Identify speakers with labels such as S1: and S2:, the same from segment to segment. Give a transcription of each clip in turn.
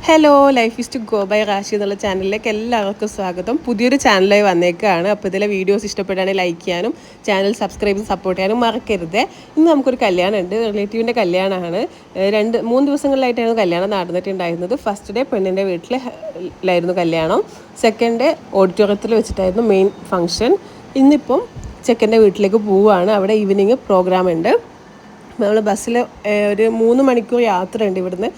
S1: Hello life is to go by Rashi എന്നുള്ള ചാനലിലേക്ക് എല്ലാവർക്കും സ്വാഗതം. പുതിയൊരു ചാനലായി വന്നേക്കാണ്. അപ്പോൾ ഇതിലെ വീഡിയോസ് ഇഷ്ടപ്പെടുകയാണെങ്കിൽ ലൈക്ക് ചെയ്യാനും ചാനൽ സബ്സ്ക്രൈബ് സപ്പോർട്ട് ചെയ്യാനും മറക്കരുത്. ഇന്ന് നമുക്കൊരു കല്യാണം ഉണ്ട്, റിലേറ്റീവിൻ്റെ കല്യാണമാണ്. 2-3 ദിവസങ്ങളിലായിട്ടായിരുന്നു കല്യാണം നടന്നിട്ടുണ്ടായിരുന്നത്. ഫസ്റ്റ് ഡേ പെണ്ണിൻ്റെ വീട്ടിലായിരുന്നു കല്യാണം, സെക്കൻഡ് ഡേ ഓഡിറ്റോറിയത്തിൽ വെച്ചിട്ടായിരുന്നു മെയിൻ ഫംഗ്ഷൻ. ഇന്നിപ്പം ചെക്കൻ്റെ വീട്ടിലേക്ക് പോവുകയാണ്. അവിടെ ഈവനിങ് പ്രോഗ്രാം ഉണ്ട്. നമ്മൾ ബസ്സിൽ ഒരു 3 മണിക്കൂർ യാത്രയുണ്ട് ഇവിടുന്ന്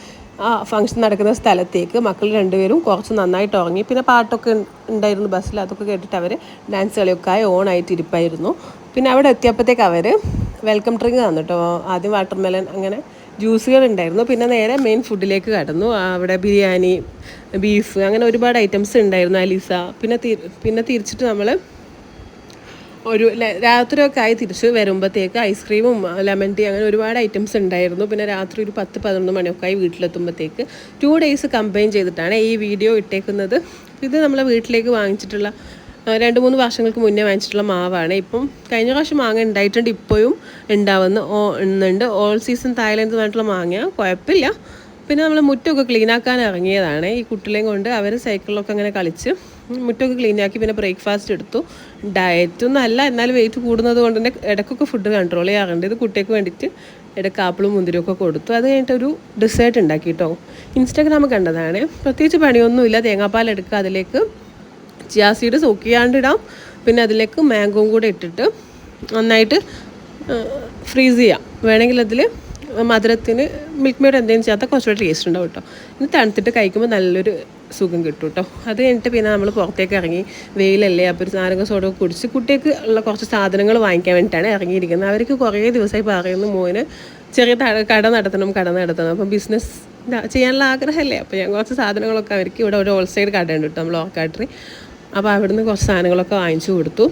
S1: ആ ഫംഗ്ഷൻ നടക്കുന്ന സ്ഥലത്തേക്ക്. മക്കൾ രണ്ടുപേരും കുറച്ച് നന്നായിട്ട് ഉറങ്ങി. പിന്നെ പാട്ടൊക്കെ ഉണ്ടായിരുന്നു ബസ്സിൽ, അതൊക്കെ കേട്ടിട്ട് അവർ ഡാൻസ് കളിയൊക്കെ ആയി ഓണായിട്ട് ഇരിപ്പായിരുന്നു. പിന്നെ അവിടെ എത്തിയപ്പോഴത്തേക്ക് അവർ വെൽക്കം ഡ്രിങ്ക് തന്നിട്ടോ. ആദ്യം വാട്ടർ മെലൺ, അങ്ങനെ ജ്യൂസുകൾ ഉണ്ടായിരുന്നു. പിന്നെ നേരെ മെയിൻ ഫുഡിലേക്ക് കടന്നു. അവിടെ ബിരിയാണി, ബീഫ്, അങ്ങനെ ഒരുപാട് ഐറ്റംസ് ഉണ്ടായിരുന്നു. അലീസ. പിന്നെ തിരിച്ചിട്ട് നമ്മൾ ഒരു രാത്രിയൊക്കെ ആയി തിരിച്ച് വരുമ്പോഴത്തേക്ക് ഐസ്ക്രീമും ലെമൺ ടീ അങ്ങനെ ഒരുപാട് ഐറ്റംസ് ഉണ്ടായിരുന്നു. പിന്നെ രാത്രി ഒരു 10-11 മണിയൊക്കെ ആയി വീട്ടിലെത്തുമ്പോഴത്തേക്ക് 2 ഡേയ്സ് കമ്പൈൻ ചെയ്തിട്ടാണ് ഈ വീഡിയോ ഇട്ടേക്കുന്നത്. ഇത് നമ്മളെ വീട്ടിലേക്ക് വാങ്ങിച്ചിട്ടുള്ള 2-3 വർഷങ്ങൾക്ക് മുന്നേ വാങ്ങിച്ചിട്ടുള്ള മാവാണ്. ഇപ്പം കഴിഞ്ഞ പ്രാവശ്യം മാങ്ങ ഉണ്ടായിട്ടുണ്ട്, ഇപ്പോഴും ഉണ്ടാവുന്നുണ്ട്. ഓൾ സീസൺ തായ്ലൻഡ് പറഞ്ഞിട്ടുള്ള മാങ്ങ കുഴപ്പമില്ല. പിന്നെ നമ്മൾ മുറ്റമൊക്കെ ക്ലീനാക്കാൻ ഇറങ്ങിയതാണ് ഈ കുട്ടികളെയും കൊണ്ട്. അവർ സൈക്കിളിലൊക്കെ അങ്ങനെ കളിച്ച് മുറ്റമൊക്കെ ക്ലീനാക്കി. പിന്നെ ബ്രേക്ക്ഫാസ്റ്റ് എടുത്തു. ഡയറ്റൊന്നും അല്ല, എന്നാലും വെയിറ്റ് കൂടുന്നത് കൊണ്ട് തന്നെ ഇടയ്ക്കൊക്കെ ഫുഡ് കൺട്രോൾ ചെയ്യാറുണ്ട്. ഇത് കുട്ടികൾക്ക് വേണ്ടിയിട്ട് ഇടയ്ക്ക് ആപ്പിളും മുന്തിരിയൊക്കെ കൊടുത്തു. അത് കഴിഞ്ഞിട്ടൊരു ഡെസേർട്ട് ഉണ്ടാക്കി കേട്ടോ. ഇൻസ്റ്റാഗ്രാമിൽ കണ്ടതാണ്. പ്രത്യേകിച്ച് പണിയൊന്നുമില്ല. തേങ്ങാപ്പാൽ എടുക്കുക, അതിലേക്ക് ചിയാ സീഡ് സോക്ക് ചെയ്യാണ്ടിടാം. പിന്നെ അതിലേക്ക് മാംഗോയും കൂടെ ഇട്ടിട്ട് നന്നായിട്ട് ഫ്രീസ് ചെയ്യാം. വേണമെങ്കിൽ അതിൽ മധുരത്തിന് മിൽക്ക് മെയ്ഡ് എന്തെങ്കിലും ചേർത്താൽ കുറച്ചുകൂടെ ടേസ്റ്റ് ഉണ്ടാവും കേട്ടോ. ഇനി തണുത്തിട്ട് കഴിക്കുമ്പോൾ നല്ലൊരു സുഖം കിട്ടും കേട്ടോ. അത് കഴിഞ്ഞിട്ട് പിന്നെ നമ്മൾ പുറത്തേക്ക് ഇറങ്ങി. വെയിലല്ലേ, അപ്പോൾ ഒരു നാരങ്ങ സോഡ കുടിച്ച് കുട്ടിക്ക് ഉള്ള കുറച്ച് സാധനങ്ങൾ വാങ്ങിക്കാൻ വേണ്ടിയിട്ടാണ് ഇറങ്ങിയിരിക്കുന്നത്. അവർക്ക് കുറേ ദിവസമായി പറയുന്നു മോന് ചെറിയ കട നടത്തണം. അപ്പം ബിസിനസ് ചെയ്യാനുള്ള ആഗ്രഹമല്ലേ. അപ്പോൾ ഞാൻ കുറച്ച് സാധനങ്ങളൊക്കെ അവർക്ക് ഇവിടെ ഒരു ഹോൾസെയിൽ കട ഉണ്ട് കേട്ടോ, നമ്മൾ ഓർക്കാട്രി. അപ്പോൾ അവിടുന്ന് കുറച്ച് സാധനങ്ങളൊക്കെ വാങ്ങിച്ചു കൊടുത്തു.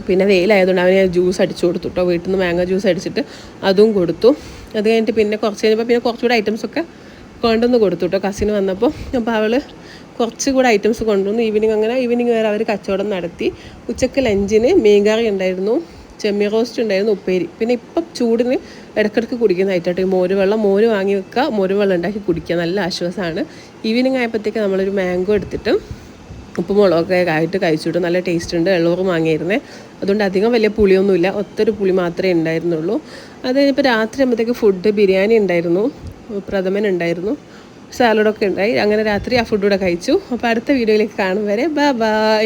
S1: പിന്നെ വെയിലായതുകൊണ്ട് അവന് ജ്യൂസ് അടിച്ചു കൊടുത്തു കേട്ടോ. വീട്ടിൽ നിന്ന് മാങ്ങ ജ്യൂസ് അടിച്ചിട്ട് അതും കൊടുത്തു. അത് കഴിഞ്ഞിട്ട് പിന്നെ കുറച്ച് കഴിഞ്ഞപ്പോൾ പിന്നെ കുറച്ചുകൂടെ ഐറ്റംസൊക്കെ കൊണ്ടുവന്ന് കൊടുത്തു കേട്ടോ കസിന് വന്നപ്പോൾ. അപ്പോൾ അവൾ കുറച്ചുകൂടെ ഐറ്റംസ് കൊണ്ടുവന്നു. ഈവനിങ് വരെ അവർ കച്ചവടം നടത്തി. ഉച്ചയ്ക്ക് ലഞ്ചിന് മീൻകറി ഉണ്ടായിരുന്നു, ചെമ്മീൻ റോസ്റ്റ് ഉണ്ടായിരുന്നു, ഉപ്പേരി. പിന്നെ ഇപ്പം ചൂടിന് ഇടയ്ക്കിടയ്ക്ക് കുടിക്കുന്ന ഐറ്റമായിട്ട് മോര് വാങ്ങി വെക്കുക, മോര് വെള്ളം ഉണ്ടാക്കി കുടിക്കുക, നല്ല ആശ്വാസമാണ്. ഈവനിങ് ആയപ്പോഴത്തേക്ക് നമ്മളൊരു മാംഗോ എടുത്തിട്ട് ഉപ്പും മുളകൊക്കെ ആയിട്ട് കഴിച്ചിട്ട് നല്ല ടേസ്റ്റ് ഉണ്ട്. എള്ളൂറ് വാങ്ങിയിരുന്നേ, അതുകൊണ്ട് അധികം വലിയ പുളിയൊന്നുമില്ല, ഒത്തൊരു പുളി മാത്രമേ ഉണ്ടായിരുന്നുള്ളൂ. അത് കഴിഞ്ഞപ്പോൾ രാത്രി ആകുമ്പോഴത്തേക്ക് ഫുഡ് ബിരിയാണി ഉണ്ടായിരുന്നു, പ്രഥമൻ ഉണ്ടായിരുന്നു, സാലഡൊക്കെ ഉണ്ടായി. അങ്ങനെ രാത്രി ആ ഫുഡ് കൂടെ കഴിച്ചു. അപ്പോൾ അടുത്ത വീഡിയോയിലേക്ക് കാണും വരെ ബൈ.